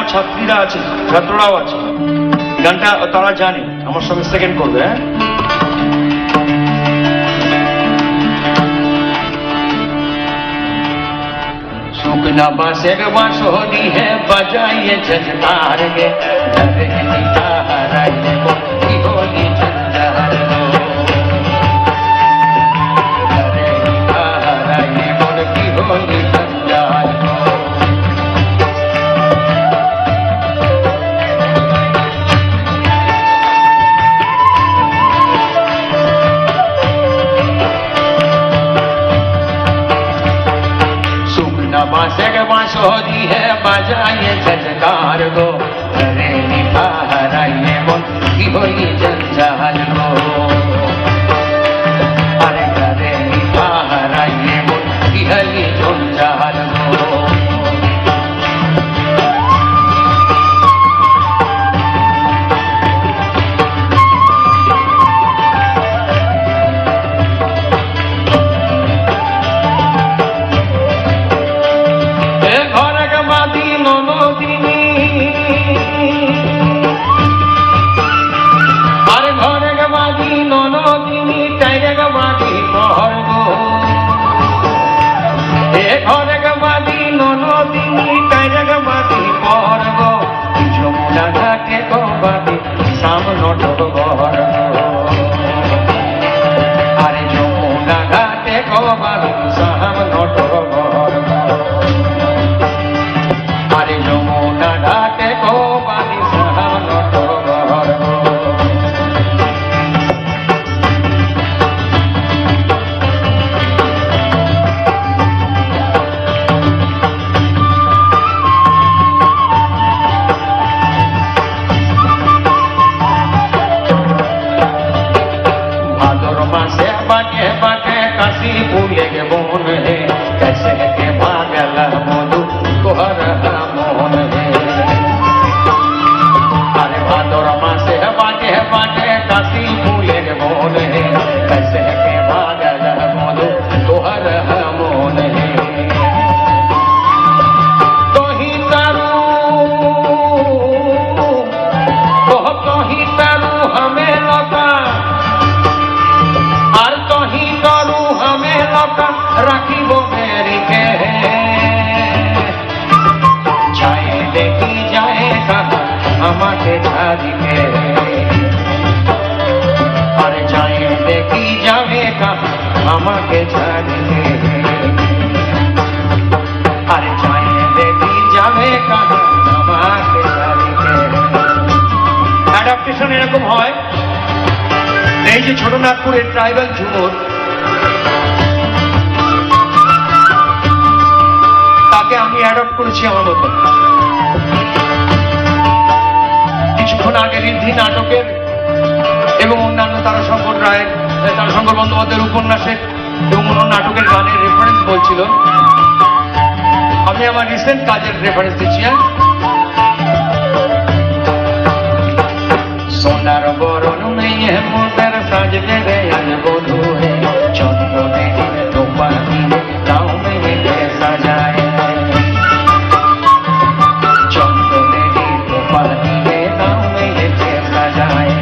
আমার ছাত্রীরা আছে, ছাত্ররাও আছে, গানটা তারা জানে, আমার সঙ্গে সেকেন্ড করবে। হ্যাঁ, सुखना बासे बांसुरी है बजाइए झंझार गे धरे नीला हराइए की होली झंझार लो धरे नीला हराइए की होली झंझार लो बांसे के बांसुरी है बजाइए झंझार गो धरे नीला हराइए की होली झंझार लो अरे धरे नीला हराइए की होली झंझार लो অ্যাডাপ্টেশন এরকম হয়। এই যে ছোটনাগপুরের ট্রাইবাল ঝুমুর, তাকে আমি অ্যাডপ্ট করেছি আমার মতো। কিছুক্ষণ আগে ঋদ্ধি নাটকের এবং অন্যান্য তারাশঙ্কর রায়ের, তারাশঙ্কর বন্দ্যোপাধ্যায়ের উপন্যাসের এবং অন্য নাটকের গানের রেফারেন্স বলছিল। আমি আমার রিসেন্ট কাজের রেফারেন্স দিচ্ছি। সোনার বরণ মেয়ে মোদের সাজবে রে আজ বধু হে চন্দ্রনে তোপা দিয়ে তাও মেয়ে সাজায় চন্দ্রনে তোপা দিয়ে তাও মেয়ে সাজায়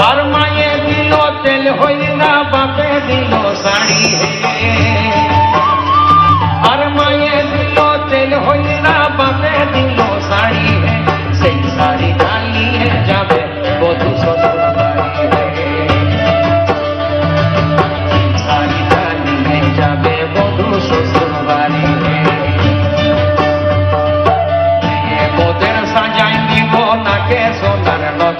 আর মায়ে দিল তেল হইল না বাপে দিল শাড়ি হে আর মায়ে দিল তেল হইল না বাপে দিল শাড়ি হে সেই শাড়ি ঢালিয়ে যাবে বধূ শ্বশুর বাড়ি হে শাড়ি ঢালিয়ে যাবে বধূ শ্বশুর বাড়ি হে মোদের সাজাই দিব নাকে সোনার নথ